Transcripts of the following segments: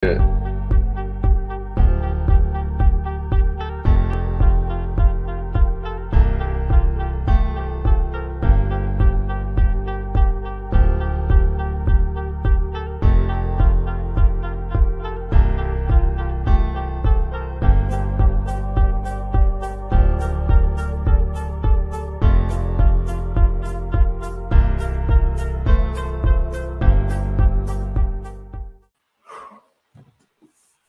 Good.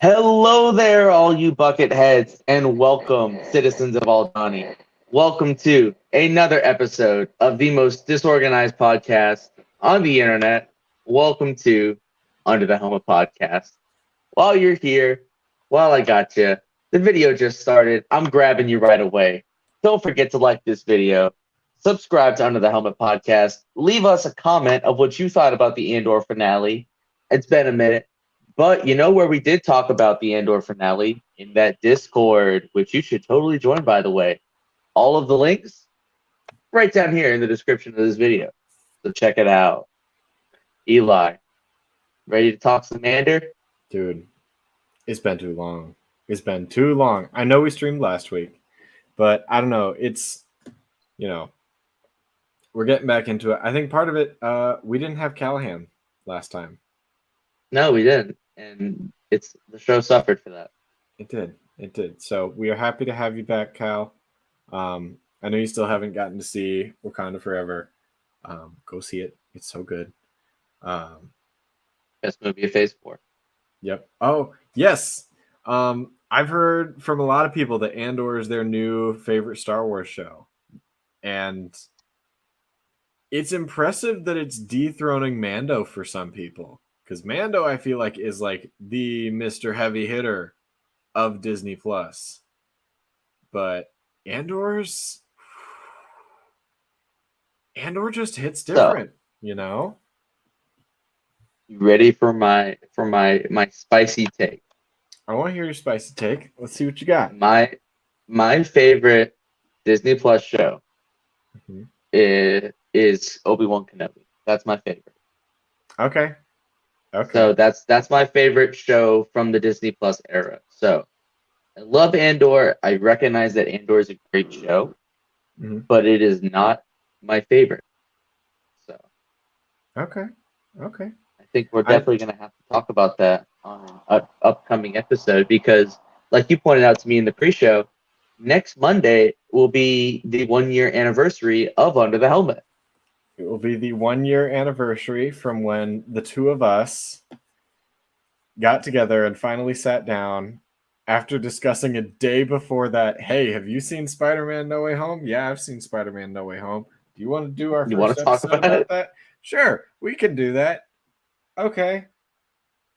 Hello there, all you bucket heads, and welcome, citizens of Aldani. Welcome to another episode of the most disorganized podcast on the internet. Welcome to Under the Helmet Podcast. While you're here, while I got you, the video just started. I'm grabbing you right away. Don't forget to like this video, subscribe to Under the Helmet Podcast, leave us a comment of what you thought about the Andor finale. It's been a minute. But you know where we did talk about the Andor finale? In that Discord, which you should totally join, by the way. All of the links right down here in the description of this video. So check it out. Eli, ready to talk some Andor? Dude, it's been too long. It's been too long. I know we streamed last week, but I don't know. It's, we're getting back into it. I think part of it, we didn't have Callahan last time. No, we didn't. And the show suffered for that. It did. It did. So we are happy to have you back, Cal. I know you still haven't gotten to see Wakanda Forever. Go see it. It's so good. Best movie of Phase 4. Yep. Oh, yes. I've heard from a lot of people that Andor is their new favorite Star Wars show. And it's impressive that it's dethroning Mando for some people. Because Mando, I feel like, is like the Mr. Heavy Hitter of Disney Plus. But Andor just hits different, You ready for my spicy take? I want to hear your spicy take. Let's see what you got. My favorite Disney Plus show is Obi-Wan Kenobi. That's my favorite. Okay. So that's my favorite show from the Disney Plus era. So I love Andor. I recognize that Andor is a great show, but it is not my favorite. So okay. I think we're definitely going to have to talk about that on an upcoming episode because, like you pointed out to me in the pre-show, next Monday will be the 1-year anniversary of Under the Helmet. It will be the 1-year anniversary from when the two of us got together and finally sat down after discussing a day before that. Hey, have you seen Spider-Man No Way Home? Yeah, I've seen Spider-Man No Way Home. Do you want to do our first episode about that? Sure, we can do that. Okay.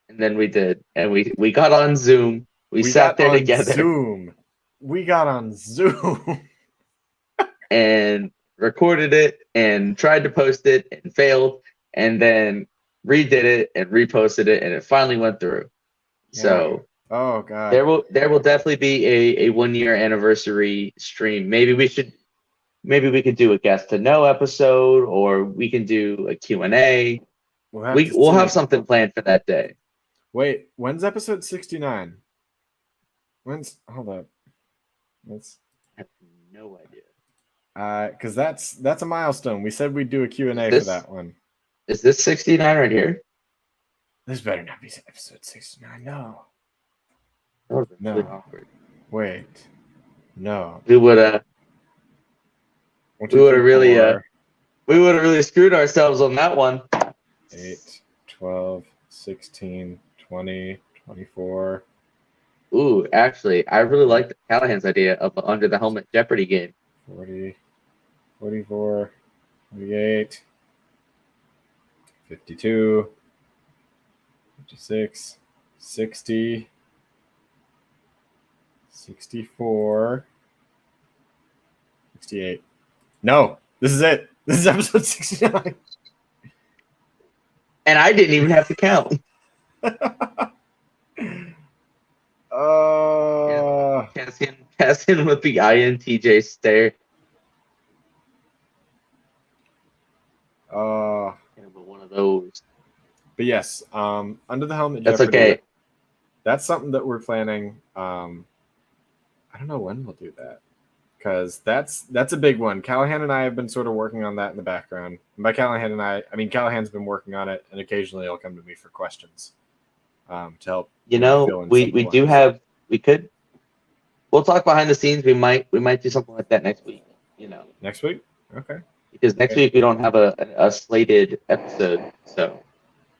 And then we did. And we got on Zoom. We sat there together. We got on Zoom. And recorded it and tried to post it and failed and then redid it and reposted it and it finally went through. Yeah. So oh god, there will definitely be a 1-year anniversary stream. Maybe we could do a guest to know episode, or we can do a Q&A. We'll have something planned for that day. Wait, when's episode 69? Hold up. I have no idea. Because that's a milestone. We said we'd do a Q&A for that one. Is this 69 right here? This better not be episode 69. No. That no. Really awkward. Wait. No. We would have really screwed ourselves on that one. 8, 12, 16, 20, 24. Ooh, actually, I really like Callahan's idea of an Under the Helmet Jeopardy game. 40, 44, 48, 52, 56, 60, 64, 68. No, this is it. This is episode 69. And I didn't even have to count. Cassian with the INTJ stare. But one of those. But yes, Under the Helmet That's Jeopardy. okay. that's something that we're planning. I don't know when we'll do that, because that's a big one. Callahan and I have been sort of working on that in the background. And by Callahan and I mean Callahan's been working on it, and occasionally he'll come to me for questions to help. Fill in We do have we'll talk behind the scenes. We might do something like that next week. Next week, okay. Because next week we don't have a slated episode, so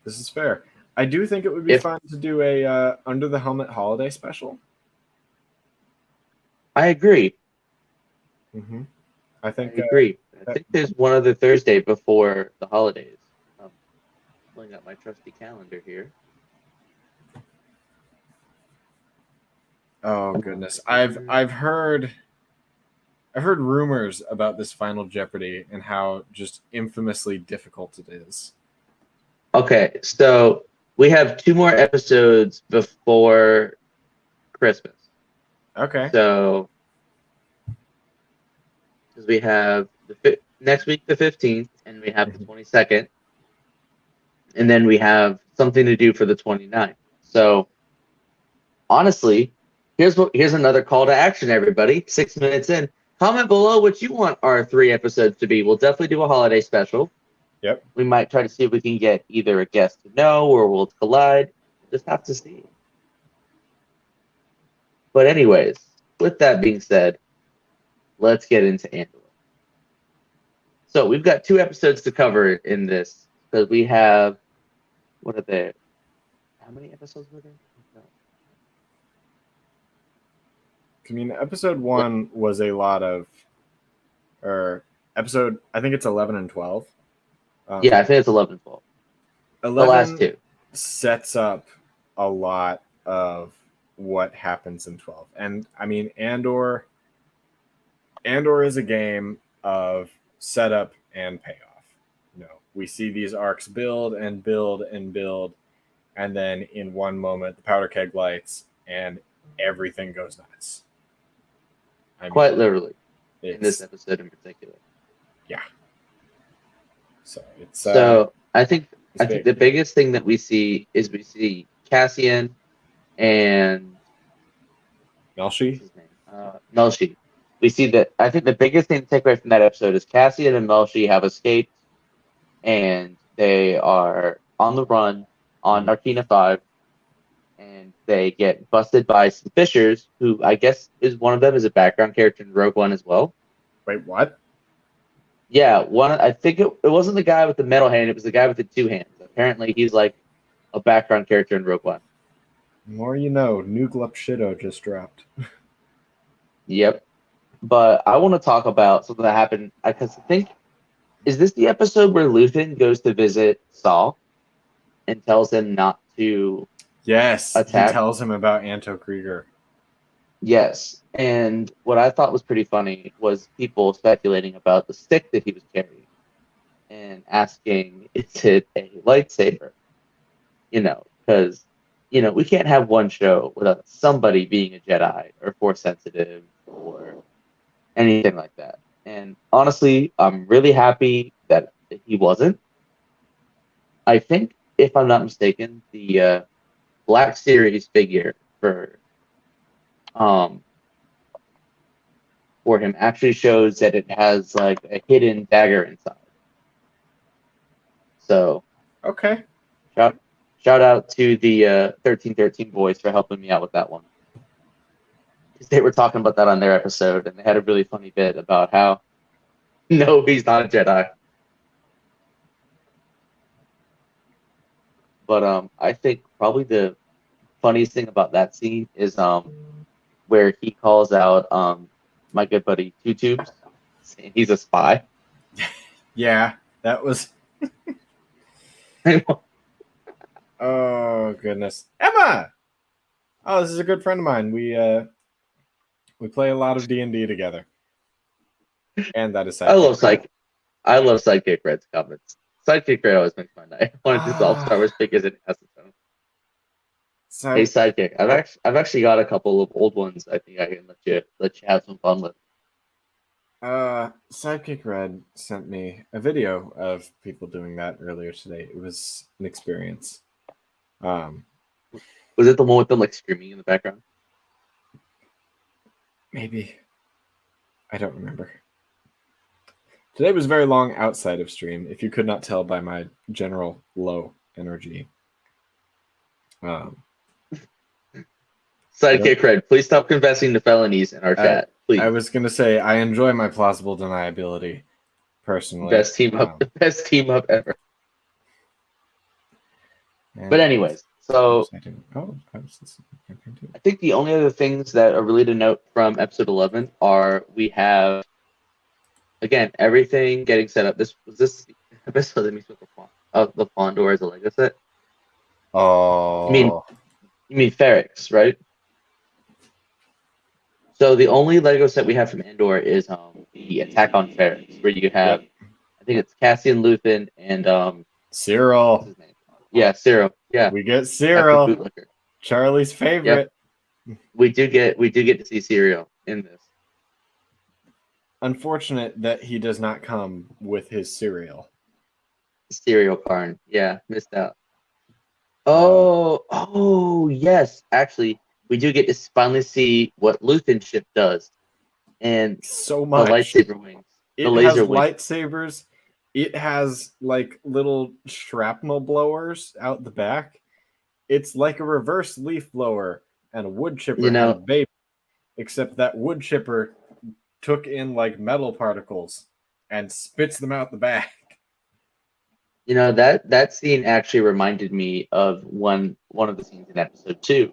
this is fair. I do think it would be fun to do a Under the Helmet holiday special. I agree. Mm-hmm. I agree. I think there's one other Thursday before the holidays. Pulling up my trusty calendar here. Oh goodness, I've heard rumors about this Final Jeopardy and how just infamously difficult it is. Okay, so we have 2 more episodes before Christmas. Okay. So, because we have next week the 15th, and we have the 22nd, and then we have something to do for the 29th. So, honestly, here's another call to action, everybody. 6 minutes in. Comment below what you want our 3 episodes to be. We'll definitely do a holiday special. Yep. We might try to see if we can get either a guest to know or we'll collide. We'll just have to see. But anyways, with that being said, let's get into Andor. So we've got 2 episodes to cover in this, because we have, what are there? How many episodes were there? No. I mean, episode 1 was a lot of, or episode, I think it's 11 and 12. Yeah, I think it's 11 and 12. 11 the last 2 sets up a lot of what happens in 12. And I mean, Andor is a game of setup and payoff. We see these arcs build and build and build, and then in one moment the powder keg lights and everything goes nuts. Quite literally, in this episode in particular. Yeah. So it's I think the biggest thing that we see is Cassian and Melshi. Melshi. We see that. I think the biggest thing to take away from that episode is Cassian and Melshi have escaped, and they are on the run on Narkina 5, and they get busted by some fishers, who I guess is one of them is a background character in Rogue One as well. Wait, what? Yeah, I think it wasn't the guy with the metal hand, it was the guy with the 2 hands. Apparently he's like a background character in Rogue One. More you know, New Shido just dropped. Yep. But I want to talk about something that happened, because I think, is this the episode where Luthen goes to visit Saul and tells him not to attack? He tells him about Anto Krieger. Yes. And what I thought was pretty funny was people speculating about the stick that he was carrying and asking, is it a lightsaber? Because, we can't have one show without somebody being a Jedi or Force sensitive or anything like that. And honestly, I'm really happy that he wasn't. I think, if I'm not mistaken, the Black Series figure for him actually shows that it has like a hidden dagger inside. So, okay. Shout out to the 1313 boys for helping me out with that one. Because they were talking about that on their episode, and they had a really funny bit about how, no, he's not a Jedi. But I think probably the funniest thing about that scene is where he calls out my good buddy Two Tubes, saying he's a spy. Yeah, that was. Oh goodness, Emma! Oh, this is a good friend of mine. We play a lot of D&D together, and that is. I love Sidekick Red's comments. Sidekick Red always makes my night. One of his all Star Wars figures in acetone. Hey Sidekick, I've actually got a couple of old ones. I think I can let you have some fun with. Sidekick Red sent me a video of people doing that earlier today. It was an experience. Was it the one with them like screaming in the background? Maybe. I don't remember. Today was very long outside of stream, if you could not tell by my general low energy. Sidekick Cred, please stop confessing to felonies in our chat. Please. I was gonna say I enjoy my plausible deniability, personally. Best team up ever. But anyways, so I think the only other things that are really to note from episode 11 are we have, again, everything getting set up. This episode that means with the Andor as a Lego set. Oh, you mean Ferrex, right? So the only Lego set we have from Andor is the Attack on Ferrex, where you have, I think it's Cassian Luthen and Cyril. What's his name? Yeah, Cyril. Yeah, we get Cyril. Charlie's favorite. Yep. We do get to see Cyril in this. Unfortunate that he does not come with his cereal. Cereal Karn. Yeah, missed out. Oh, yes. Actually, we do get to finally see what Luthen's ship does. And so much. The lightsaber wings. The laser wings. Lightsabers. It has like little shrapnel blowers out the back. It's like a reverse leaf blower and a wood chipper had a baby. Except that wood chipper took in like metal particles and spits them out the back. That scene actually reminded me of one of the scenes in episode 2.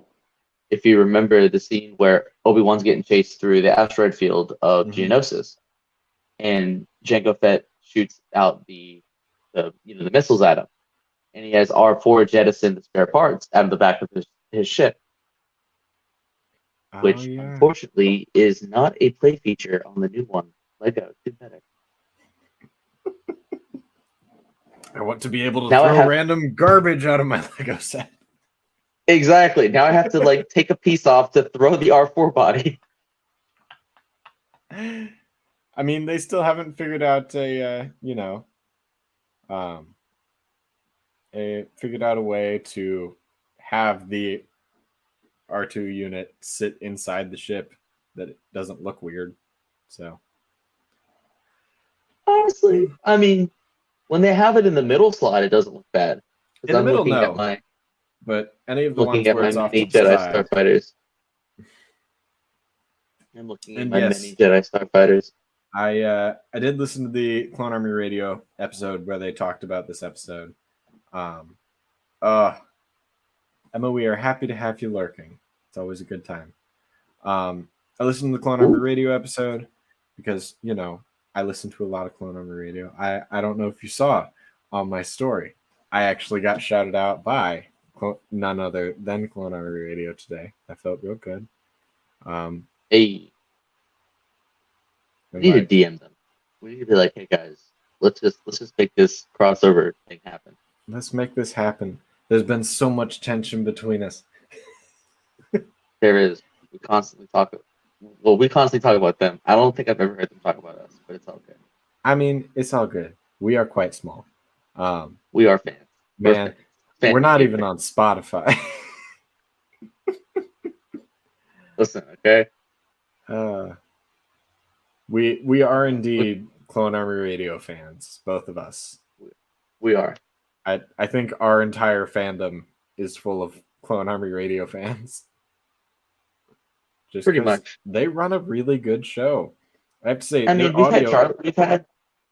If you remember the scene where Obi-Wan's getting chased through the asteroid field of Geonosis, and Jango Fett shoots out the missiles at him, and he has R4 jettison the spare parts out of the back of his ship, which unfortunately is not a play feature on the new one. Lego, do better. I want to be able to throw random garbage out of my Lego set. Exactly. Now I have to take a piece off to throw the R4 body. I mean, they still haven't figured out a way to have the R2 unit sit inside the ship that it doesn't look weird. So honestly, I mean, when they have it in the middle slot, it doesn't look bad. In the middle, no. But any of the ones where it's off to the Jedi side. Starfighters. I'm looking at my mini Jedi Starfighters. I did listen to the Clone Army Radio episode where they talked about this episode. Emma, we are happy to have you lurking. It's always a good time. I listened to the Clone Army Radio episode because, I listen to a lot of Clone Army Radio. I don't know if you saw on my story. I actually got shouted out by none other than Clone Army Radio today. I felt real good. Hey. We need to DM them. We need to be like, hey guys, let's just make this crossover thing happen. Let's make this happen. There's been so much tension between us. There is. We constantly talk about them. I don't think I've ever heard them talk about us, but it's all good. I mean, it's all good. We are quite small. We are fans. Man, we're not even on Spotify. Listen, okay? We are indeed Clone Army Radio fans, both of us. We are. I think our entire fandom is full of Clone Army Radio fans. Just pretty much. They run a really good show. I have to say, I mean,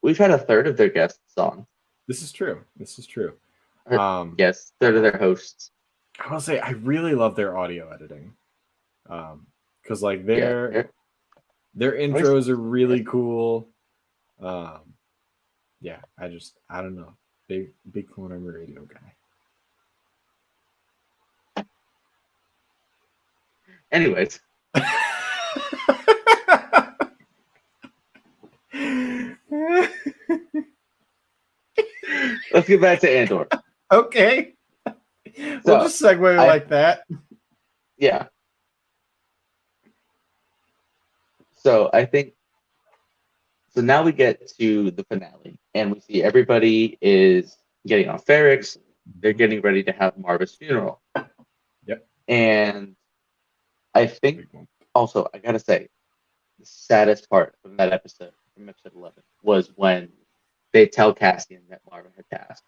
we've had a third of their guests on. This is true. Yes, third of their hosts. I will say I really love their audio editing. Because their intros are really cool. I don't know. Big Clone Army Radio guy. Anyways. Let's get back to Andor. Okay. We'll just segue like that. Yeah. So I think now we get to the finale, and we see everybody is getting on Ferrex. They're getting ready to have Marva's funeral. Yep. And I think also, I gotta say, the saddest part from that episode, from episode 11, was when they tell Cassian that Marva had passed.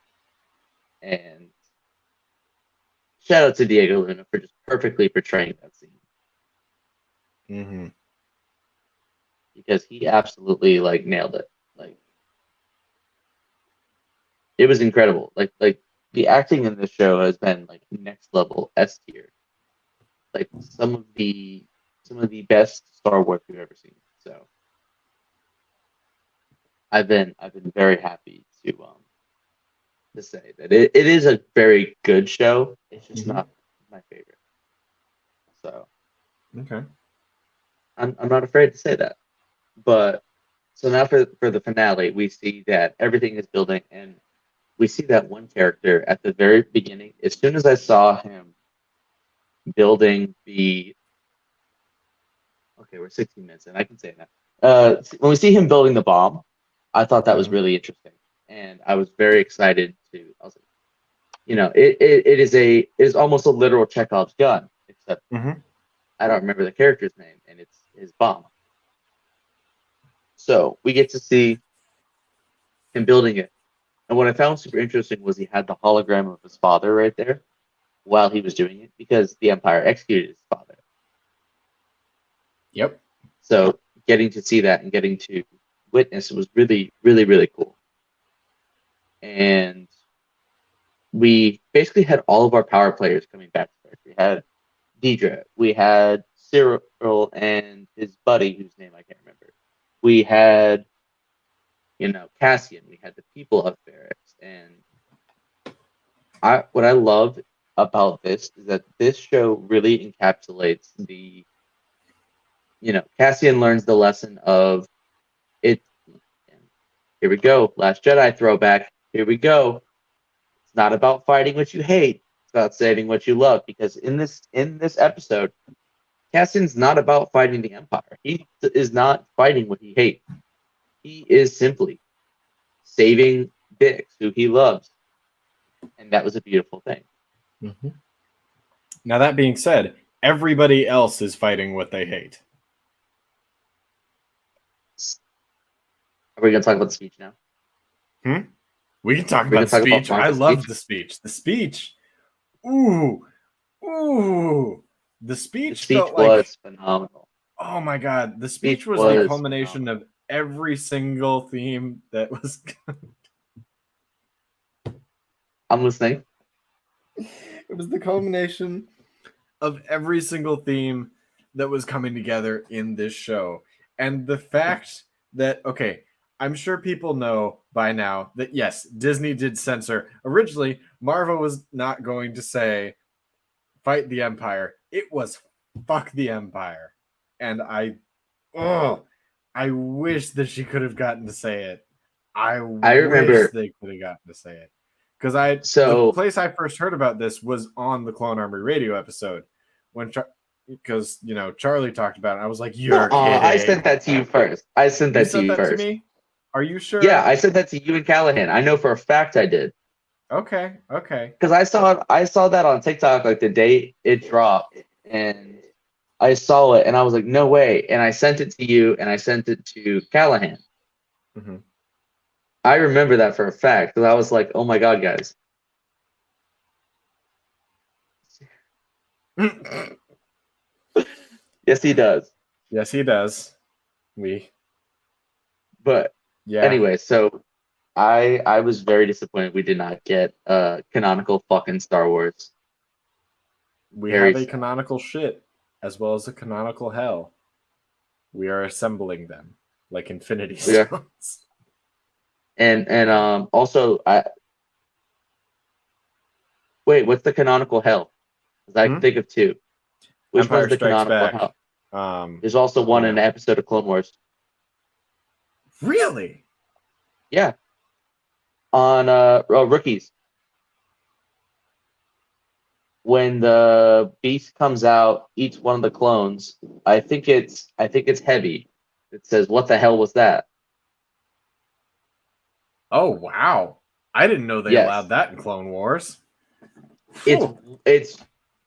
And shout out to Diego Luna for just perfectly portraying that scene. Mm-hmm. Because he absolutely like nailed it. Like it was incredible. Like the acting in this show has been like next level S tier. Like some of the best Star Wars we've ever seen. So I've been very happy to say that it is a very good show. It's just not my favorite. So okay, I'm not afraid to say that. But so now for the finale, we see that everything is building, and we see that one character at the very beginning. As soon as I saw him building the, okay, we're 16 minutes in. I can say it now. When we see him building the bomb, I thought that was really interesting, and I was very excited to. I was like, it is almost a literal Chekhov's gun, except I don't remember the character's name, and it's his bomb. So we get to see him building it. And what I found super interesting was he had the hologram of his father right there while he was doing it because the Empire executed his father. Yep. So getting to see that and getting to witness was really, really, really cool. And we basically had all of our power players coming back. We had Deidre, we had Cyril and his buddy, whose name I can't remember. We had, Cassian. We had the people of Ferrex. And what I love about this is that this show really encapsulates the, Cassian learns the lesson of it. Here we go. Last Jedi throwback. Here we go. It's not about fighting what you hate. It's about saving what you love. Because in this episode, Cassian's not about fighting the Empire. He is not fighting what he hates. He is simply saving Bix, who he loves. And that was a beautiful thing. Mm-hmm. Now, that being said, everybody else is fighting what they hate. Are we going to talk about the speech now? We can talk about the speech. I love the speech. The speech. Ooh. The speech felt was phenomenal. Oh my god. The speech was the culmination of every single theme that was. I'm listening. It was the culmination of every single theme that was coming together in this show. And the fact that, okay, I'm sure people know by now that yes, Disney did censor. Originally, Marva was not going to say fight the Empire. It was fuck the Empire. And I wish that she could have gotten to say it. I remember they could have gotten to say it. Because the place I first heard about this was on the Clone Army radio episode when because Charlie talked about it. I was like, "You're kidding." I sent that to you first. I sent that to you first. To me? Are you sure? Yeah, I sent that to you and Callahan. I know for a fact I did. Okay. Because I saw that on TikTok like the day it dropped, and I saw it and I was like, "No way!" And I sent it to you and I sent it to Callahan. Mm-hmm. I remember that for a fact because I was like, "Oh my god, guys!" Yes, he does. Yes, he does. But yeah. Anyway, so I was very disappointed we did not get canonical fucking Star Wars. We have a canonical shit as well as a canonical hell. We are assembling them like Infinity Stones. And also wait, what's the canonical hell? Because I can think of two. Which Empire one's the Strikes canonical Back. hell? There's also one in an episode of Clone Wars. Really? Yeah. On Rookies. When the beast comes out, eats one of the clones. I think it's heavy. It says, "What the hell was that?" Oh wow! I didn't know they allowed that in Clone Wars. It's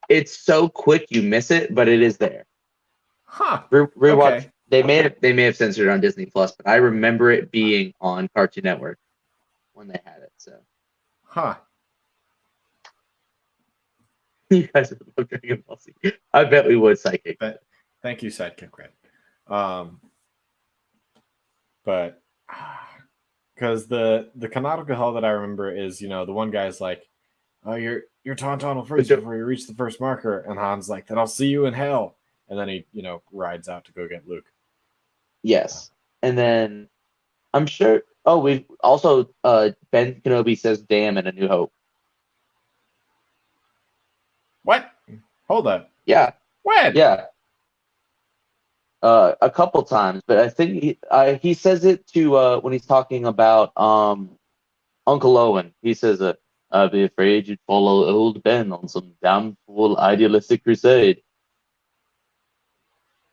It's so quick you miss it, but it is there. Huh. Rewatch. Okay. They may have censored it on Disney Plus, but I remember it being on Cartoon Network when they had it. So Huh. you guys would love Dragon Ball Z. I bet we would, Psychic. Thank you, Sidekick Red. But because the canonical hell that I remember is, the one guy's like, "Oh, you're Tauntaun will freeze before you reach the first marker," and Han's like, "Then I'll see you in hell." And then he, rides out to go get Luke. Yes, and then I'm sure. Oh, we've also Ben Kenobi says "damn" in A New Hope. What? Hold up. Yeah. When? Yeah. A couple times, but I think he says it to when he's talking about Uncle Owen. He says, "I'd be afraid you'd follow old Ben on some damn fool idealistic crusade."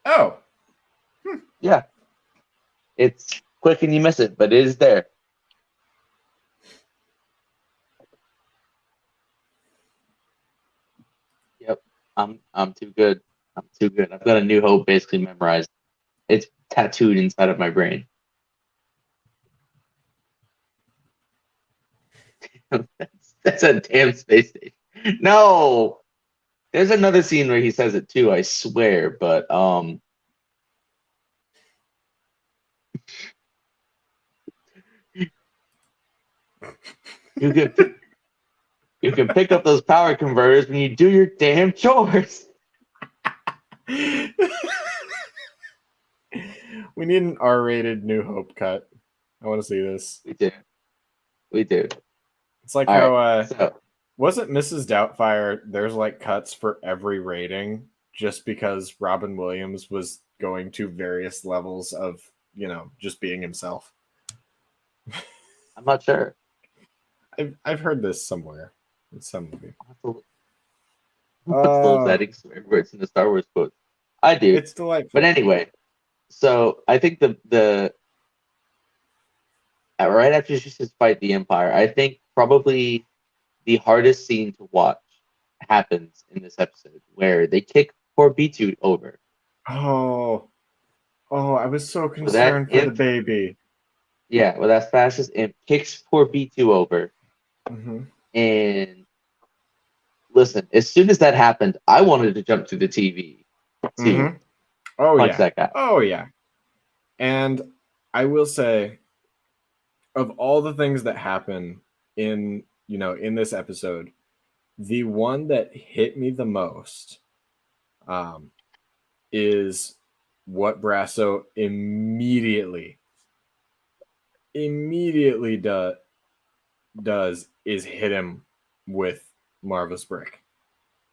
Oh. Yeah, it's quick and you miss it, but it is there. Yep, I'm too good. I'm too good. I've got A New Hope basically memorized. It's tattooed inside of my brain. that's a damn space station. No, there's another scene where he says it too. I swear, but you can pick up those power converters when you do your damn chores. We need an R-rated New Hope cut. I want to see this. We do. It's like All how right, so wasn't Mrs. Doubtfire? There's like cuts for every rating just because Robin Williams was going to various levels of just being himself. I'm not sure. I've heard this somewhere in some movie. What's those adding swear words in the Star Wars quotes? I do. It's delightful. But anyway, so I think the right after she says fight the Empire, I think probably the hardest scene to watch happens in this episode where they kick poor B2 over. Oh, I was so concerned for the baby. Yeah, well, that fascist imp kicks poor B2 over. Mm-hmm. And listen, as soon as that happened, I wanted to jump to the TV to punch that guy. Oh yeah. And I will say, of all the things that happen in this episode, the one that hit me the most is what Brasso immediately does is hit him with Marva's brick,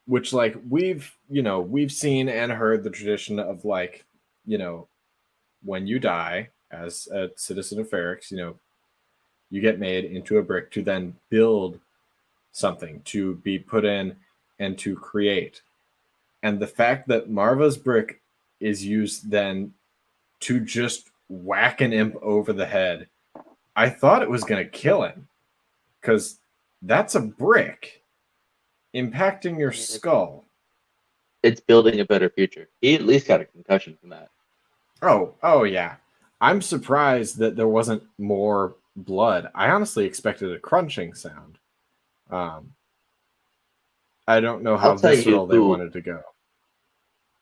which like we've seen and heard the tradition of like, when you die as a citizen of Ferrix, you get made into a brick to then build something to be put in and to create. And the fact that Marva's brick is used then to just whack an imp over the head, I thought it was going to kill him because that's a brick impacting your skull. It's building a better future. He at least got a concussion from that. Oh yeah. I'm surprised that there wasn't more blood. I honestly expected a crunching sound. I don't know how visceral they wanted to go.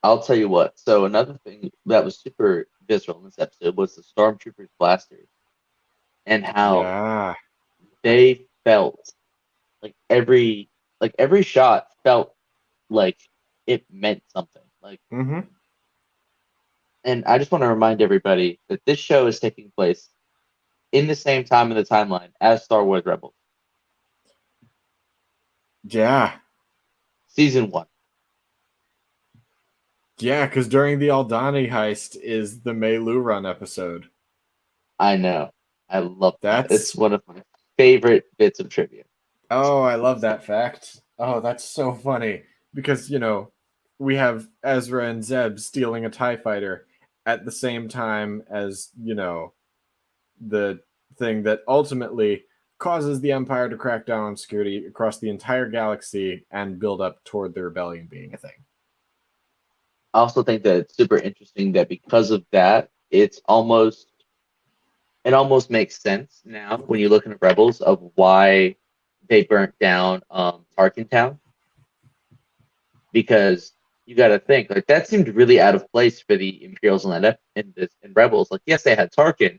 I'll tell you what. So another thing that was super visceral in this episode was the Stormtroopers blasters and how they felt like every shot felt like it meant something. Like, and I just want to remind everybody that this show is taking place in the same time in the timeline as Star Wars Rebels. Yeah. Season 1. Yeah, because during the Aldani heist is the Mei-Lu run episode. I know. I love that. It's one of my favorite bits of trivia. Oh, I love that fact. Oh, that's so funny. Because, we have Ezra and Zeb stealing a TIE fighter at the same time as, the thing that ultimately causes the Empire to crack down on security across the entire galaxy and build up toward the rebellion being a thing. I also think that it's super interesting that because of that, it almost makes sense now when you look at Rebels of why they burnt down Tarkin Town. Because you got to think like that seemed really out of place for the Imperials in Rebels. Like, yes, they had Tarkin,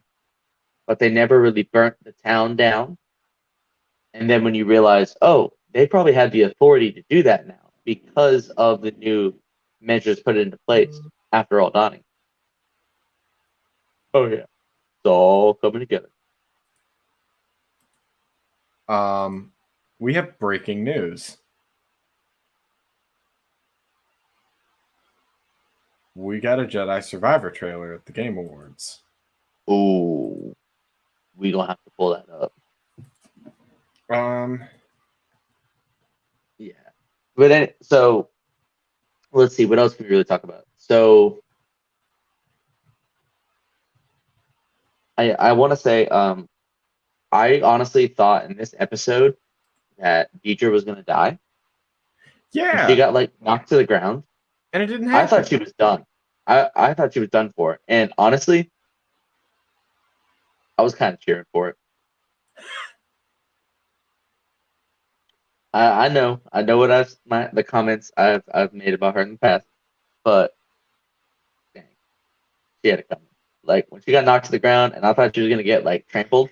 but they never really burnt the town down. And then when you realize, oh, they probably had the authority to do that now because of the new measures put into place after all dawning. Oh yeah, it's all coming together. We have breaking news. We got a Jedi Survivor trailer at the Game Awards. Ooh, we gonna have to pull that up. Yeah, but then so let's see what else can we really talk about. So I want to say I honestly thought in this episode that Deidre was gonna die. Yeah, she got like knocked to the ground, and it didn't happen. I thought she was done. I thought she was done for, and honestly, I was kind of cheering for it. I know what the comments I've made about her in the past, but dang, she had it coming. Like when she got knocked to the ground, and I thought she was gonna get like trampled,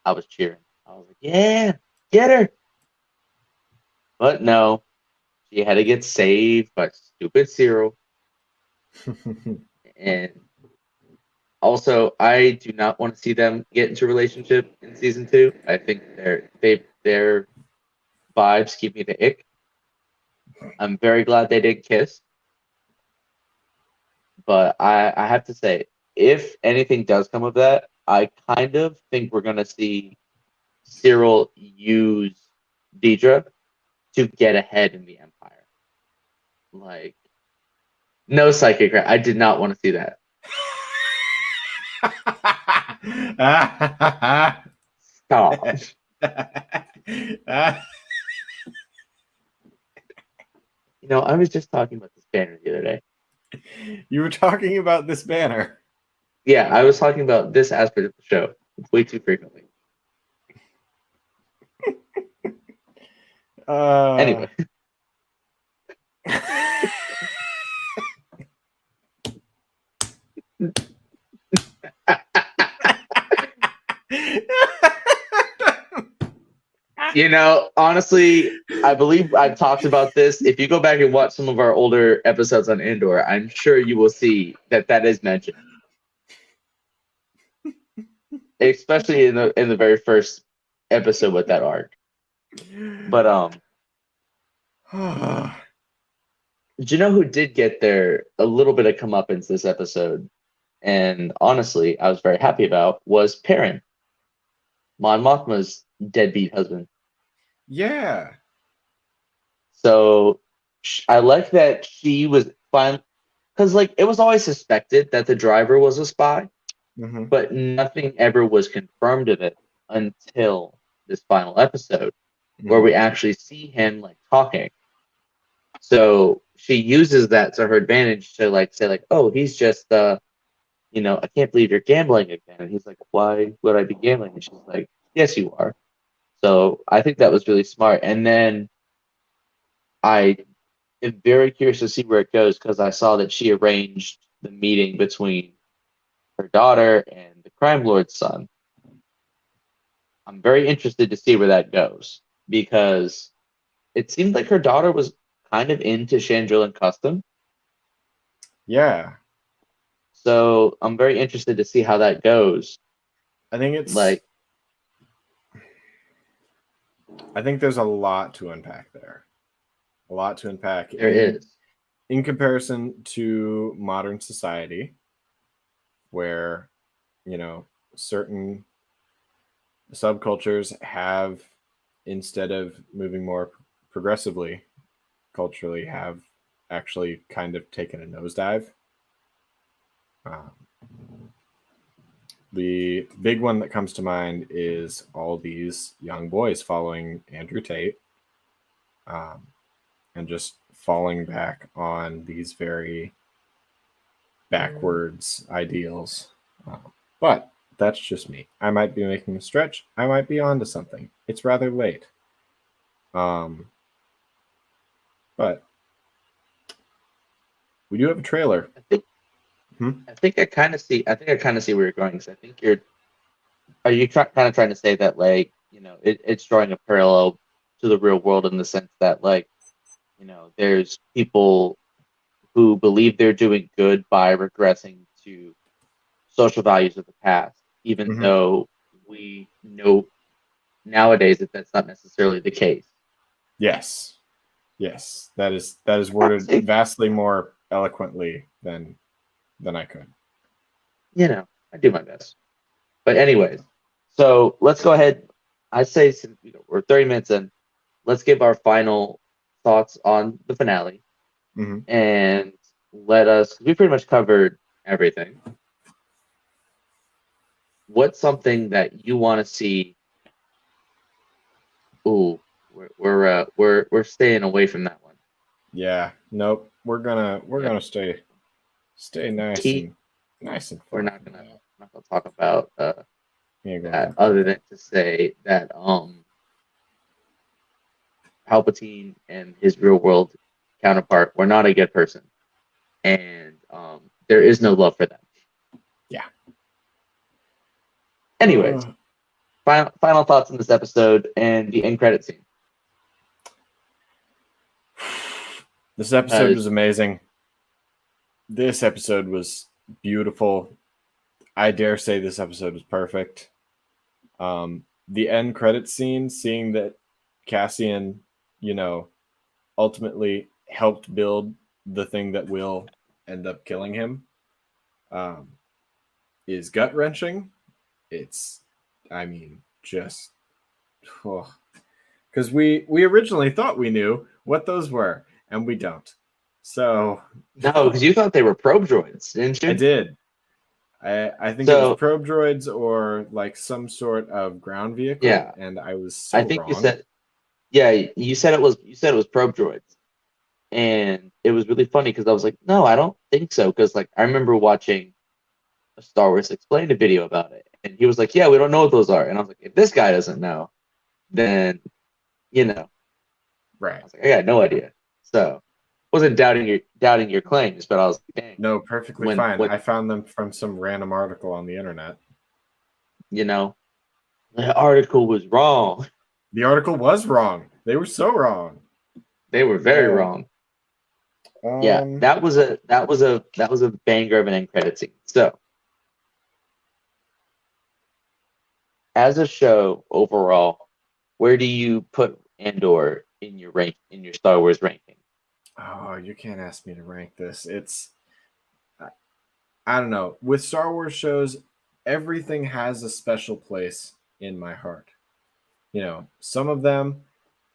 I was cheering. I was like, yeah, get her. But no, she had to get saved by stupid Cyril. And also, I do not want to see them get into a relationship in season 2. I think their vibes give me the ick. I'm very glad they didn't kiss. But I have to say, if anything does come of that, I kind of think we're going to see Cyril use Deidre to get ahead in the Empire. Like, no psychic. I did not want to see that. Stop. I was just talking about this banner the other day. You were talking about this banner? Yeah, I was talking about this aspect of the show way too frequently. Anyway. Honestly, I believe I've talked about this. If you go back and watch some of our older episodes on Andor, I'm sure you will see that is mentioned, especially in the very first episode with that arc. But do you know who did get a little bit of comeuppance this episode? And honestly, I was very happy about was Perrin, Mon Mothma's deadbeat husband. Yeah. So I like that she was fine, because it was always suspected that the driver was a spy, but nothing ever was confirmed of it until this final episode, where we actually see him talking. So she uses that to her advantage to say oh, he's just I can't believe you're gambling again. And he's like, why would I be gambling? And she's like, yes, you are. So I think that was really smart. And then I am very curious to see where it goes, because I saw that she arranged the meeting between her daughter and the crime lord's son. I'm very interested to see where that goes, because it seemed like her daughter was kind of into Chandrilan custom. Yeah. So I'm very interested to see how that goes. I think there's a lot to unpack there. A lot to unpack. There is. In comparison to modern society, where, certain subcultures have, instead of moving more progressively culturally, have actually kind of taken a nosedive. The big one that comes to mind is all these young boys following Andrew Tate, and just falling back on these very backwards ideals. But that's just me. I might be making a stretch. I might be onto something. It's rather late. But we do have a trailer. I think I kind of see where you're going. Because I think are you kind of trying to say that, like, you know, it's drawing a parallel to the real world in the sense that, like, you know, there's people who believe they're doing good by regressing to social values of the past, even though we know nowadays that that's not necessarily the case. Yes, that is worded vastly more eloquently than I could. You know, I do my best. But anyways, so let's go ahead. I say, since we're 30 minutes in, let's give our final thoughts on the finale, and we pretty much covered everything. What's something that you want to see? Ooh, we're staying away from that one. Yeah, nope. We're gonna stay nice and we're not gonna talk about that, that. other than to say that Palpatine and his real world counterpart were not a good person, and there is no love for them. Yeah. Anyways, final thoughts on this episode and the end credit scene. This episode was amazing. This episode was beautiful. I dare say this episode was perfect. The end credit scene, seeing that Cassian, you know, ultimately helped build the thing that will end up killing him, is gut-wrenching. It's, I mean, just, because we originally thought we knew what those were, and we don't. So no, because you thought they were probe droids, didn't you? I did. I think it was probe droids or like some sort of ground vehicle. Yeah, and I was so wrong. You said, you said it was probe droids, and it was really funny because I was like, no, I don't think so, because like I remember watching a Star Wars Explained a video about it, and he was like, yeah, we don't know what those are, and I was like, if this guy doesn't know, then you know, right? I was like, I got no idea. So wasn't doubting your claims, but I was like, dang. No, perfectly fine. I found them from some random article on the internet. You know, the article was wrong. The article was wrong. They were so wrong. They were very wrong. Yeah, that was a banger of an end credit scene. So, as a show overall, where do you put Andor in your Star Wars ranking? Oh, you can't ask me to rank this. It's, I don't know. With Star Wars shows, everything has a special place in my heart. You know, some of them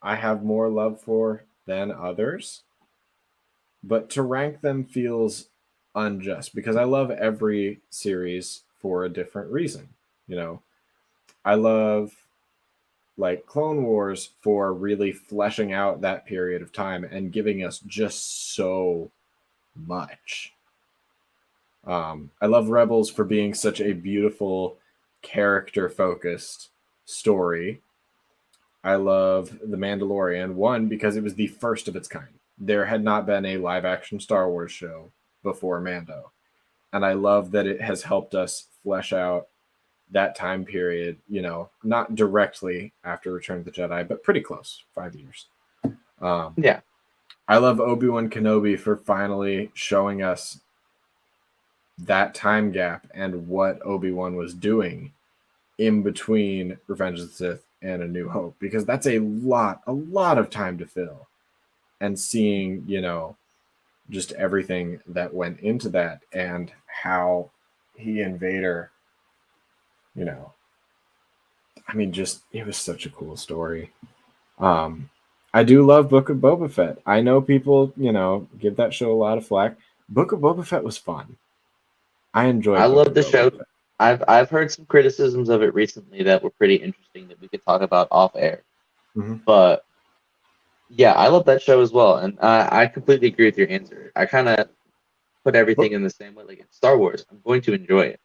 I have more love for than others, but to rank them feels unjust because I love every series for a different reason. You know, I love like Clone Wars for really fleshing out that period of time and giving us just so much. I love Rebels for being such a beautiful character-focused story. I love The Mandalorian, one, because it was the first of its kind. There had not been a live-action Star Wars show before Mando. And I love that it has helped us flesh out that time period, you know, not directly after Return of the Jedi, but pretty close, 5 years. Yeah. I love Obi-Wan Kenobi for finally showing us that time gap and what Obi-Wan was doing in between Revenge of the Sith and A New Hope, because that's a lot of time to fill. And seeing, you know, just everything that went into that and how he and Vader, you know, I mean, just, it was such a cool story. I do love Book of Boba Fett. I know people, you know, give that show a lot of flack. Book of Boba Fett was fun. I enjoyed. I love the show. I've heard some criticisms of it recently that were pretty interesting that we could talk about off air. Mm-hmm. But yeah, I love that show as well, and I completely agree with your answer. I kind of put everything in the same way. Like it's Star Wars, I'm going to enjoy it.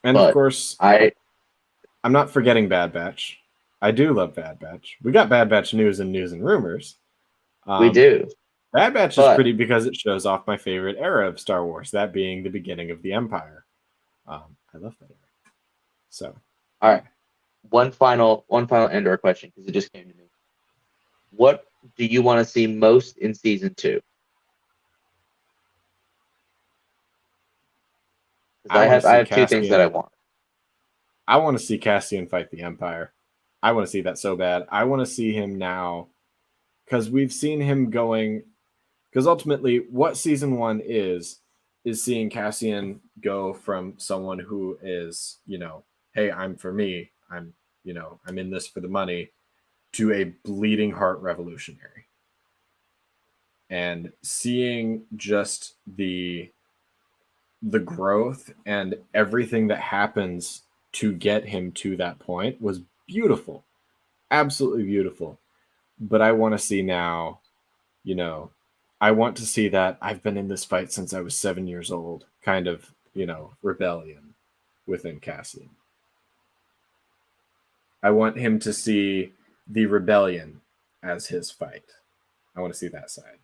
And of But course, I'm not forgetting Bad Batch. I do love Bad Batch. We got Bad Batch news and rumors. we do. Bad Batch is But pretty because it shows off my favorite era of Star Wars, that being the beginning of the Empire. I love that era. So, all right, one final Andor question because it just came to me. What do you want to see most in season 2? Because I want to I see have two things that I Cassian. want. I want to see Cassian fight the Empire. I want to see that so bad. I want to see him now because we've seen him going. Because ultimately, what season 1 is seeing Cassian go from someone who is, hey, I'm for me, I'm in this for the money, to a bleeding heart revolutionary. And seeing just the growth and everything that happens to get him to that point was beautiful. Absolutely beautiful. But I want to see now, I want to see that I've been in this fight since I was 7 years old kind of, rebellion within Cassian. I want him to see the rebellion as his fight. I want to see that side.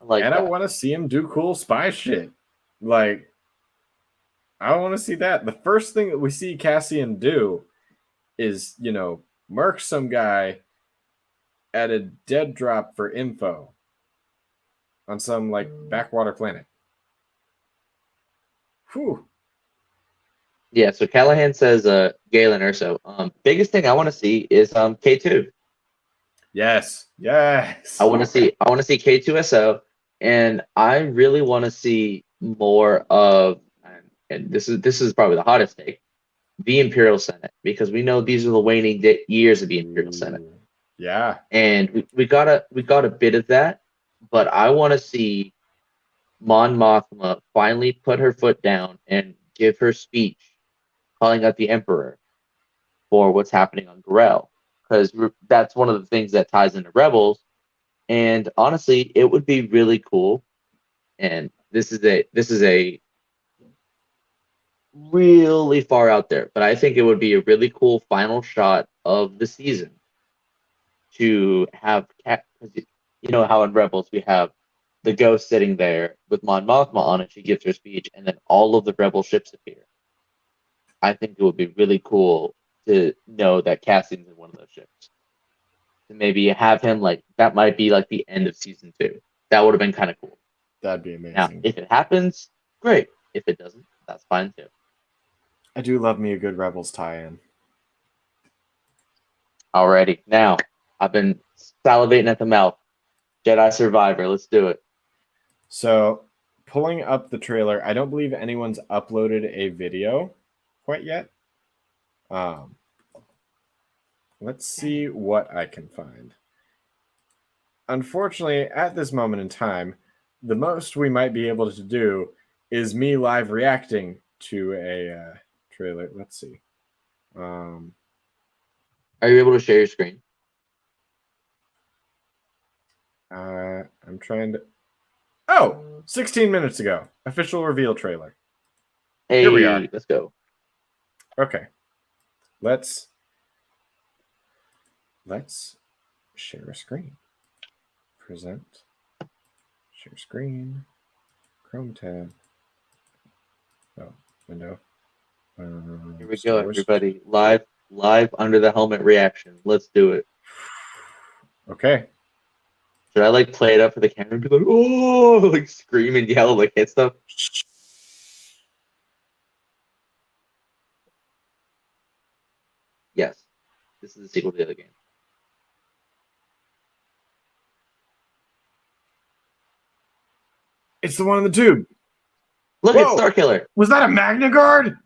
I like And I that. want to see him do cool spy shit. Like, I want to see that. The first thing that we see Cassian do is, murk some guy at a dead drop for info on some, like, backwater planet. Whew. Yeah, so Callahan says Galen Urso. Biggest thing I want to see is K2. Yes. Yes. I want to see K2SO, and I really want to see more of, and this is probably the hottest take, the Imperial Senate, because we know these are the waning years of the Imperial Senate. Ooh. Yeah. And we got a bit of that, but I want to see Mon Mothma finally put her foot down and give her speech calling out the Emperor for what's happening on Gorel, because that's one of the things that ties into Rebels. And honestly, it would be really cool. And this is a really far out there, but I think it would be a really cool final shot of the season to have cat. You know how in Rebels we have the ghost sitting there with Mon Mothma on it. She gives her speech, and then all of the Rebel ships appear. I think it would be really cool to know that Cassian's in one of those ships. To maybe have him that might be like the end of season 2. That would have been kind of cool. That'd be amazing. Now, if it happens, great. If it doesn't, that's fine too. I do love me a good Rebels tie-in. Alrighty. Now, I've been salivating at the mouth. Jedi Survivor. Let's do it. So, pulling up the trailer, I don't believe anyone's uploaded a video quite yet. Let's see what I can find. Unfortunately, at this moment in time, the most we might be able to do is me live reacting to a trailer. Let's see. Are you able to share your screen? I'm trying to. Oh, 16 minutes ago. Official reveal trailer. Hey, Here we are. Let's go. Okay. Let's share a screen. Present. Share screen. Chrome tab. Oh, window. Here we go, everybody. Live under the helmet reaction. Let's do it. Okay. Should I play it up for the camera and be like, oh, scream and yell, hit stuff? Yes. This is the sequel to the other game. It's the one in the tube. Look, it's Starkiller. Was that a Magna Guard?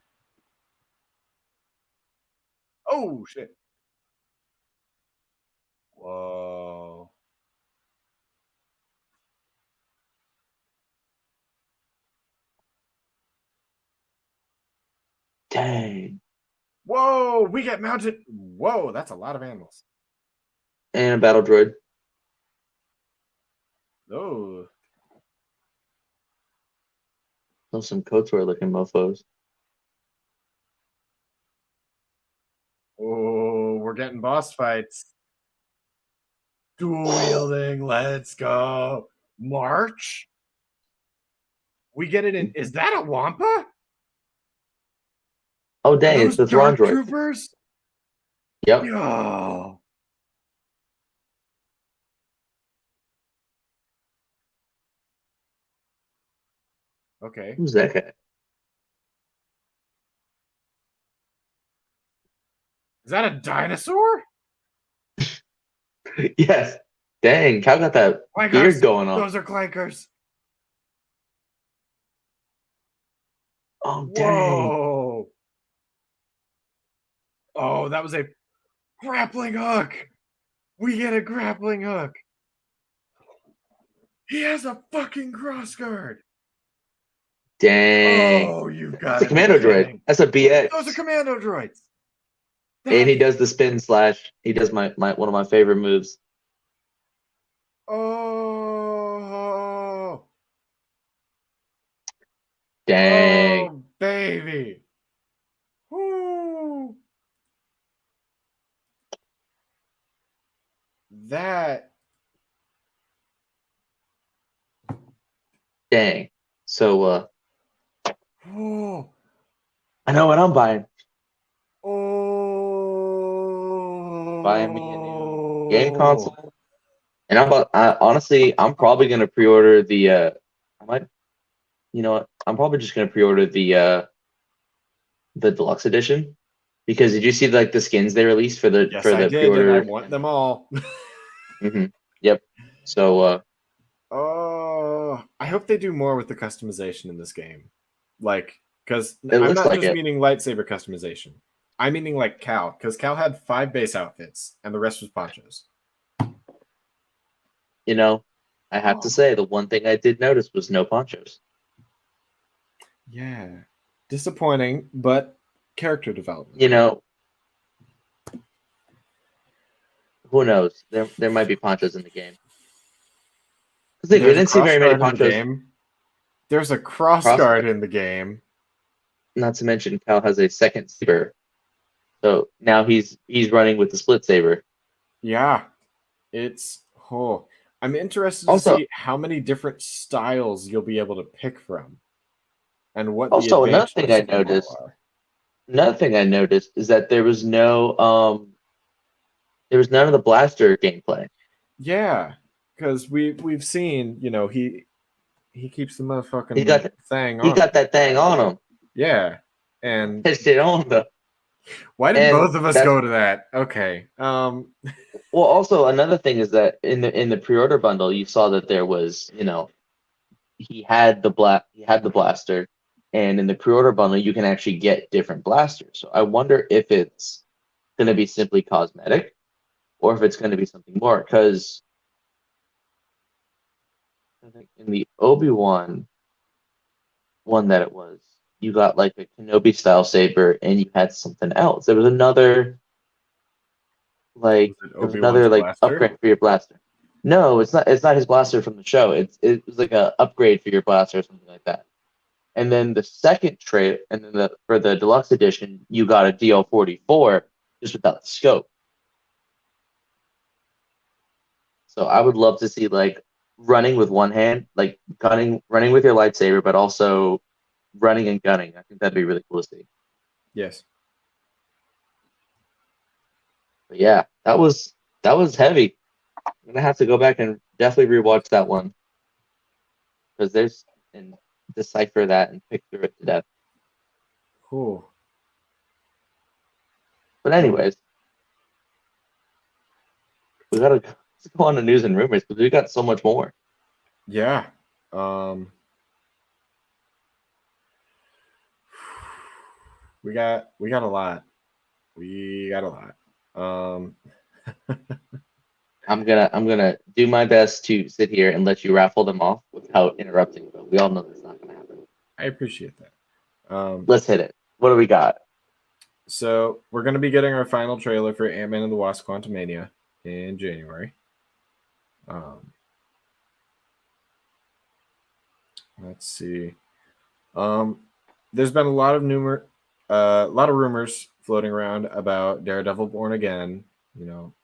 Oh, shit. Whoa. Dang. Whoa, we get mounted. Whoa, that's a lot of animals. And a battle droid. Oh. Those some KOTOR looking mofos. Oh, we're getting boss fights. Dual wielding, let's go. March? We get it in. Is that a Wampa? Oh, Are dang, it's those the Thrawn Dark droid. Troopers? Yep. Yo. Okay. Who's that guy? Is that a dinosaur? Yes. Dang, Cal got that beard going on. Those are clankers. Oh, dang. Whoa. Oh, that was a grappling hook. We get a grappling hook. He has a fucking crossguard. Dang. Oh, you've got That's a to commando be kidding. droid. That's a BX. Those are commando droids. And he does the spin slash. He does my one of my favorite moves. Oh. Dang. Oh, baby. Woo. That. Dang. So Oh. I know what I'm buying. Oh. Buying me a new game console. And honestly, I'm probably gonna pre-order the I might, you know what? I'm probably just gonna pre-order the deluxe edition, because did you see like the skins they released for the Yes, for I the did, pre-order? and I want them all. Yep. So Oh, I hope they do more with the customization in this game. Like, because it I'm looks not like just it. meaning lightsaber customization. I'm meaning like Cal, because Cal had 5 base outfits, and the rest was ponchos. You know, I have to say the one thing I did notice was no ponchos. Yeah, disappointing, but character development. You know, who knows? There might be ponchos in the game. We didn't see very many ponchos. There's a crossguard in the game. Not to mention, Cal has a second saber, so now he's running with the split saber. Yeah, it's I'm interested Also, to see how many different styles you'll be able to pick from, and what the also another thing I advantages of them all are. Another thing I noticed is that there was none of the blaster gameplay. Yeah, because we've seen, he keeps the motherfucking He got thing on. He got that thing on him. Yeah, and That shit on the. why did both of us go to that? Okay. Well, also another thing is that in the pre-order bundle, you saw that there was, he had the blaster, and in the pre-order bundle, you can actually get different blasters. So I wonder if it's going to be simply cosmetic, or if it's going to be something more. Because I think in the Obi-Wan one that it was, you got like a Kenobi style saber, and you had something else. There was another like upgrade for your blaster. No, it's not. It's not his blaster from the show. It was like a upgrade for your blaster or something like that. And then the second trait, and then for the deluxe edition, you got a DL-44 just without the scope. So I would love to see like running with one hand, like running with your lightsaber, but also running and gunning. I think that'd be really cool to see. Yes. But yeah, that was heavy. I'm gonna have to go back and definitely rewatch that one, because and decipher that and pick through it to death. Cool. But anyways, we gotta go on to news and rumors, because we got so much more. Yeah. We got a lot. We got a lot. I'm gonna do my best to sit here and let you raffle them off without interrupting, but we all know that's not gonna happen. I appreciate that. Let's hit it. What do we got? So we're going to be getting our final trailer for Ant-Man and the Wasp: Quantumania in January. Let's see. There's been a lot of rumors floating around about Daredevil Born Again.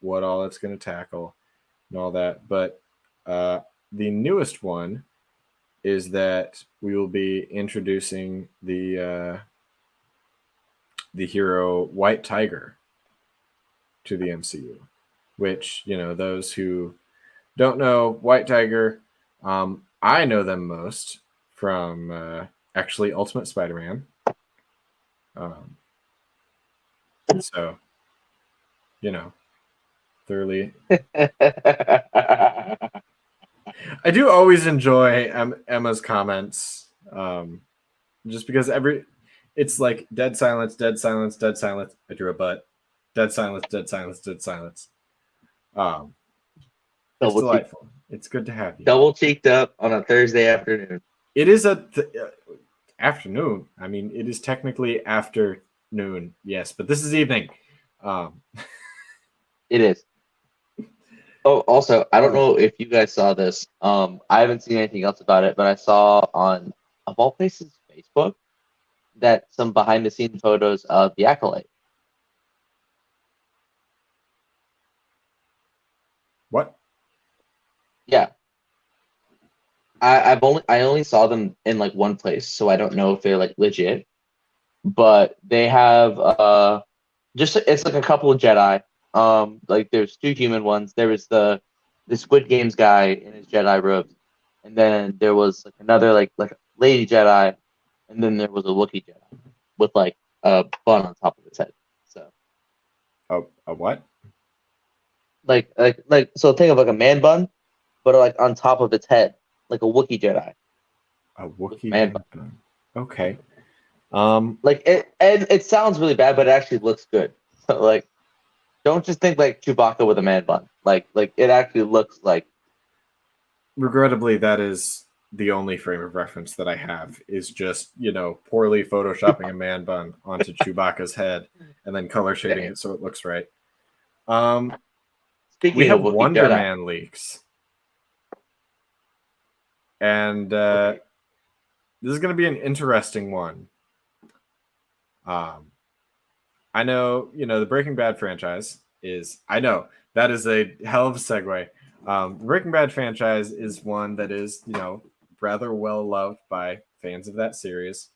What all it's going to tackle and all that. But the newest one is that we will be introducing the hero White Tiger to the MCU, which, those who don't know White Tiger, I know them most from actually Ultimate Spider-Man. So, thoroughly. I do always enjoy Emma's comments, just because it's like dead silence, dead silence, dead silence. I drew a butt. Dead silence, dead silence, dead silence. It's delightful. It's good to have you. Double cheeked up on a Thursday afternoon. It is afternoon. I mean, it is technically afternoon, yes, but this is evening. It is. Oh, also, I don't know if you guys saw this. I haven't seen anything else about it, but I saw on, of all places, Facebook, that some behind-the-scenes photos of The Acolyte. What? Yeah. I only saw them in like one place, so I don't know if they're like legit. But they have it's like a couple of Jedi. Like there's two human ones. There was the Squid Games guy in his Jedi robes, and then there was like another like lady Jedi, and then there was a Wookiee Jedi with like a bun on top of his head. So a what? Like so think of like a man bun, but like on top of its head, like a Wookiee Jedi. A Wookiee man bun. Okay. Like it sounds really bad, but it actually looks good. So like, don't just think like Chewbacca with a man bun. Like it actually looks like. Regrettably, that is the only frame of reference that I have, is just, poorly photoshopping a man bun onto Chewbacca's head and then color shading it so it looks right. We have Wonder Man leaks. And this is going to be an interesting one. I know, the Breaking Bad franchise is, I know, that is a hell of a segue. The Breaking Bad franchise is one that is, rather well loved by fans of that series.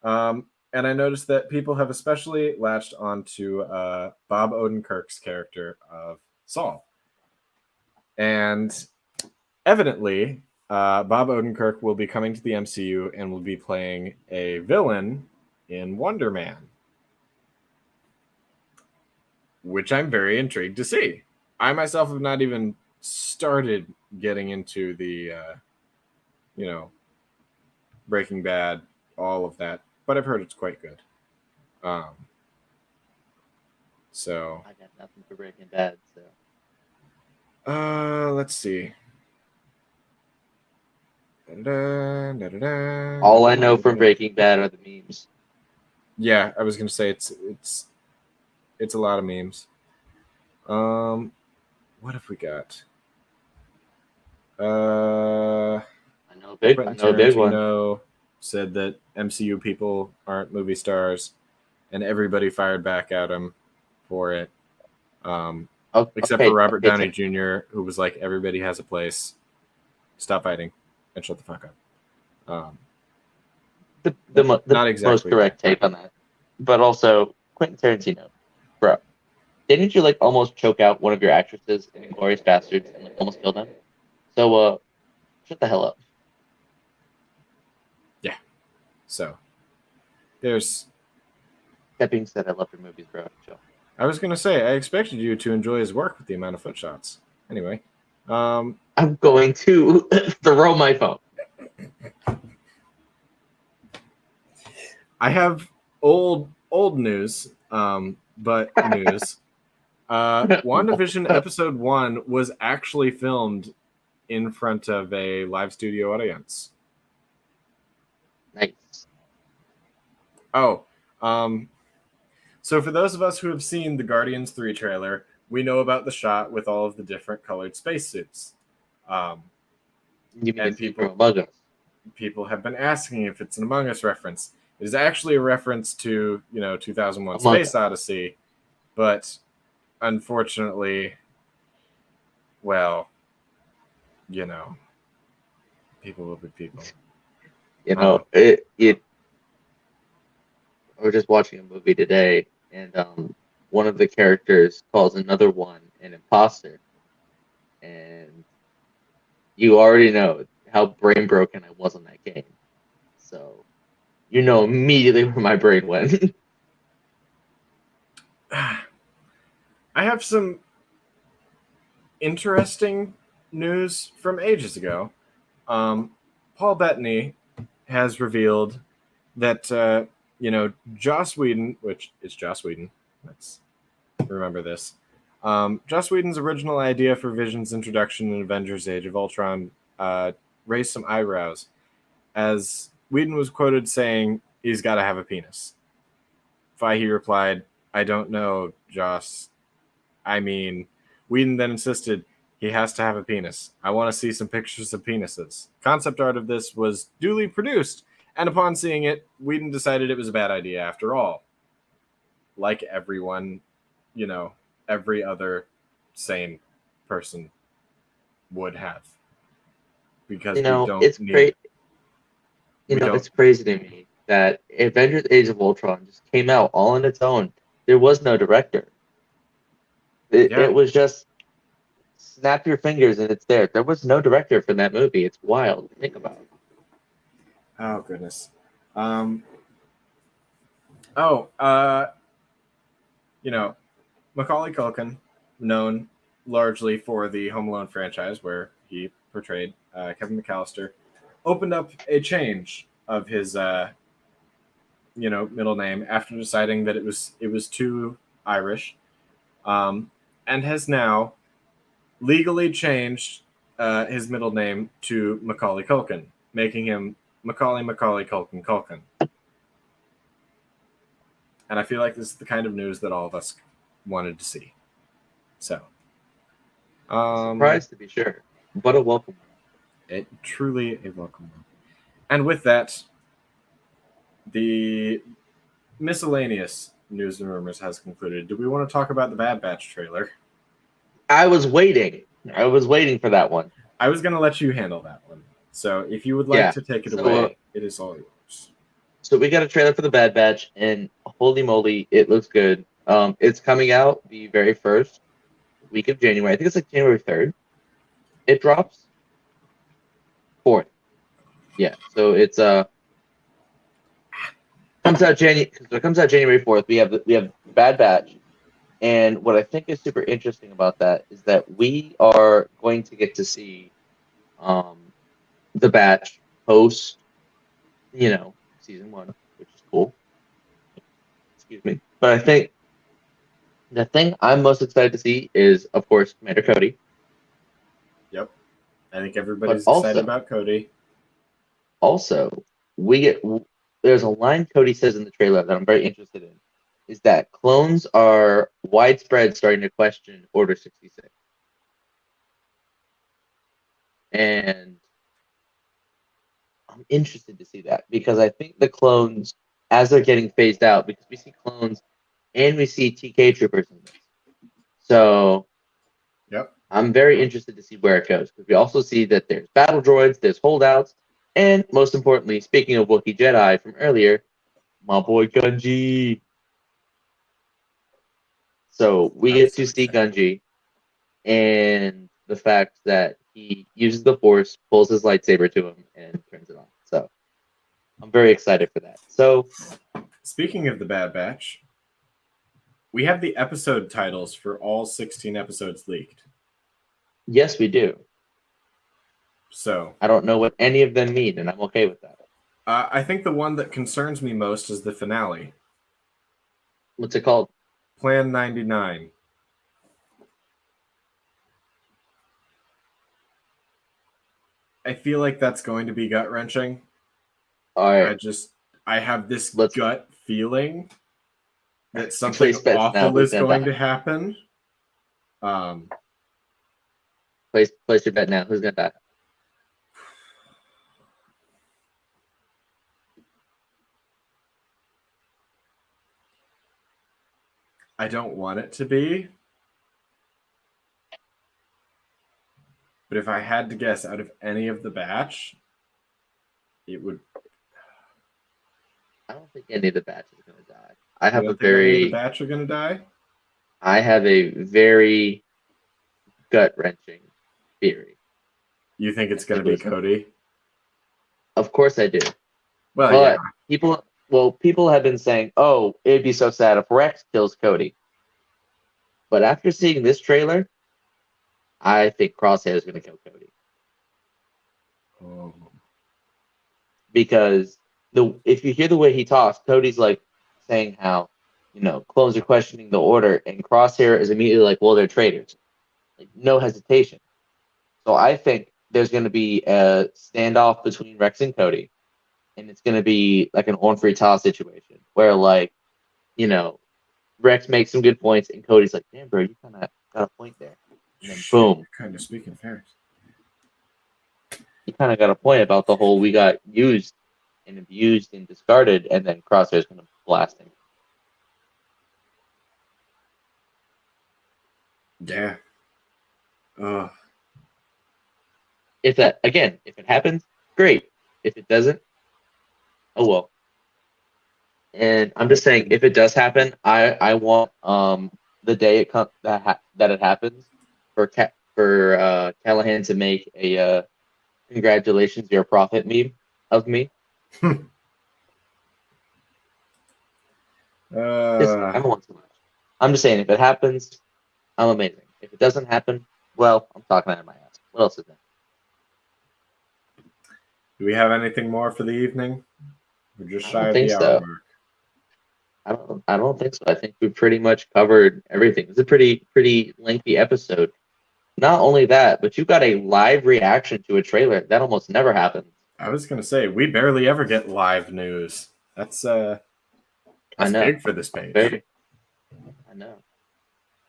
And I noticed that people have especially latched onto Bob Odenkirk's character of Saul. And evidently, Bob Odenkirk will be coming to the MCU and will be playing a villain in Wonder Man, which I'm very intrigued to see. I myself have not even started getting into the, Breaking Bad, all of that, but I've heard it's quite good. So I got nothing for Breaking Bad. So let's see. All I know from Breaking Bad are the memes. Yeah, I was gonna say it's a lot of memes. What have we got? I know a big one. Said that MCU people aren't movie stars, and everybody fired back at him for it. Except for Robert Downey Jr., who was like, everybody has a place. Stop fighting and shut the fuck up. The not exactly most correct take on that. But also, Quentin Tarantino, bro, didn't you like almost choke out one of your actresses in Inglourious Basterds and like almost kill them? So, shut the hell up. Yeah. So, there's. That being said, I love your movies, bro. Chill. I was gonna say, I expected you to enjoy his work with the amount of foot shots. Anyway, I'm going to throw my phone. I have old news, but news. WandaVision episode 1 was actually filmed in front of a live studio audience. Nice. Oh, So for those of us who have seen the Guardians 3 trailer, we know about the shot with all of the different colored spacesuits. You mean And the scene from Among Us? People have been asking if it's an Among Us reference. It is actually a reference to 2001: Among Space Us. Odyssey, but unfortunately, well, people will be people. I was just watching a movie today, and one of the characters calls another one an imposter, and you already know how brain broken I was on that game, so you know immediately where my brain went. I have some interesting news from ages ago. Paul Bettany has revealed that Joss Whedon, which is Joss Whedon, let's remember this. Joss Whedon's original idea for Vision's introduction in Avengers: Age of Ultron raised some eyebrows, as Whedon was quoted saying he's got to have a penis. Fahey replied, "I don't know, Joss. I mean," Whedon then insisted, "He has to have a penis. I want to see some pictures of penises." Concept art of this was duly produced, and upon seeing it, Whedon decided it was a bad idea after all. Like everyone, every other sane person would have. Because we don't it's need... great. It's crazy to me that Avengers: Age of Ultron just came out all on its own. There was no director. It was just snap your fingers and it's there. There was no director for that movie. It's wild to think about. Oh, goodness. Macaulay Culkin, known largely for the Home Alone franchise, where he portrayed Kevin McAllister, opened up a change of his middle name after deciding that it was too Irish, and has now legally changed his middle name to Macaulay Culkin, making him Macaulay Culkin Culkin. And I feel like this is the kind of news that all of us wanted to see. So, Surprised to be sure. What a welcome. It truly a welcome one. And with that, the miscellaneous news and rumors has concluded. Do we want to talk about the Bad Batch trailer? I was waiting for that one. I was going to let you handle that one. So if you would like to take it away, it is all yours. So we got a trailer for the Bad Batch, and holy moly, it looks good. It's coming out the very first week of January. I think it's like January 3rd. It drops 4th. Yeah, so it's comes out January 4th. We have Bad Batch, and what I think is super interesting about that is that we are going to get to see the Batch post, season 1, which is cool. Excuse me. But I think the thing I'm most excited to see is, of course, Commander Cody. Yep. I think everybody's excited about Cody. Also, there's a line Cody says in the trailer that I'm very interested in, is that clones are widespread starting to question Order 66. And I'm interested to see that because I think the clones, as they're getting phased out, because we see clones and we see TK troopers in this. So yep. I'm very interested to see where it goes, because we also see that there's battle droids, there's holdouts, and most importantly, speaking of Wookiee Jedi from earlier, my boy Gunji. So we get to see Gunji, and the fact that he uses the Force, pulls his lightsaber to him, and turns it on. So I'm very excited for that. So, speaking of the Bad Batch, we have the episode titles for all 16 episodes leaked. Yes, we do. So I don't know what any of them mean, and I'm okay with that. I think the one that concerns me most is the finale. What's it called? Plan 99. I feel like that's going to be gut-wrenching. All right. I have this gut feeling that something awful is going to happen. Place your bet now. Who's gonna die? I don't want it to be. But if I had to guess out of any of the batch, it would. I don't think any of the batch is going to die. I have any of the batch are going to die? I have a very gut-wrenching theory. You think it's going to be Cody? Of course I do. Well, but yeah. People have been saying, oh, it'd be so sad if Rex kills Cody. But after seeing this trailer, I think Crosshair is going to kill Cody. Oh. Because if you hear the way he talks, Cody's like saying how, clones are questioning the order, and Crosshair is immediately like, well, they're traitors. Like, no hesitation. So I think there's going to be a standoff between Rex and Cody, and it's going to be like an on free toss situation where, like, Rex makes some good points, and Cody's like, damn, bro, you kind of got a point there. And then boom. Kind of speaking fair. You kind of got a point about the whole we got used and abused and discarded, and then Crosshair's going to blast him. Yeah. If it happens, great. If it doesn't, oh well. And I'm just saying, if it does happen, I want the day that it happens for Callahan to make a congratulations, you're a prophet meme of me. I don't want too much. I'm just saying, if it happens, I'm amazing. If it doesn't happen, well, I'm talking out of my ass. What else is there? Do we have anything more for the evening? We're just shy of the hour mark. I don't think so. I think we pretty much covered everything. It's a pretty lengthy episode. Not only that, but you got a live reaction to a trailer. That almost never happens. I was gonna say we barely ever get live news. That's big for this page. I know.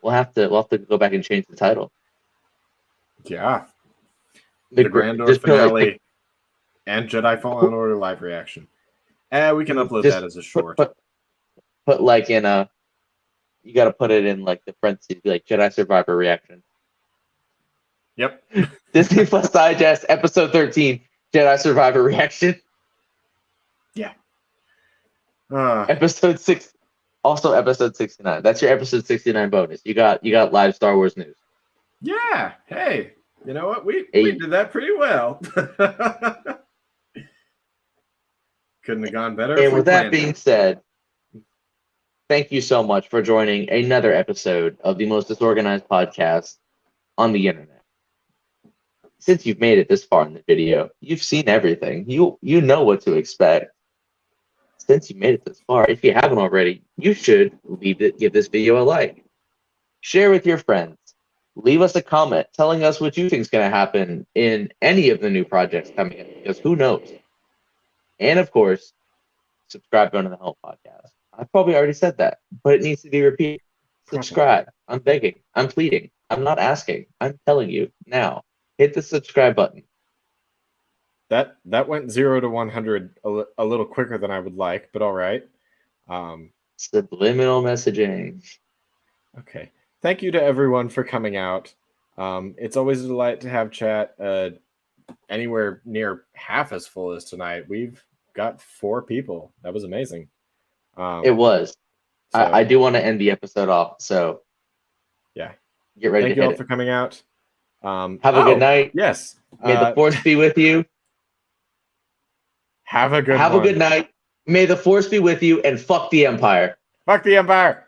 We'll have to go back and change the title. Yeah. The GrAndor finale and Jedi Fallen Order live reaction. We can upload that as a short. Put like in you got to put it in like the parentheses, like Jedi Survivor reaction. Yep. Disney Plus Digest episode 13 Jedi Survivor reaction. Yeah. Episode 6, also episode 69. That's your episode 69 bonus. You got live Star Wars news. Yeah. Hey, you know what? We did that pretty well. Couldn't have gone better. And with that being said, thank you so much for joining another episode of the most disorganized podcast on the internet. Since you've made it this far in the video, you've seen everything. You know what to expect. Since you made it this far, if you haven't already, you should give this video a like. Share with your friends. Leave us a comment telling us what you think is going to happen in any of the new projects coming in, because who knows? And of course, subscribe to the Helm podcast. I probably already said that, but it needs to be repeated. Subscribe. I'm begging. I'm pleading. I'm not asking. I'm telling you now. Hit the subscribe button. That went 0 to 100 a little quicker than I would like, but all right. Subliminal messaging. Okay. Thank you to everyone for coming out. It's always a delight to have chat anywhere near half as full as tonight. We've got 4 people. That was amazing. It was. So, I do want to end the episode off, so yeah. Get ready. Thank you all for coming out. Have a good night. Yes. May the force be with you. Have a good night. May the force be with you, and fuck the Empire. Fuck the Empire.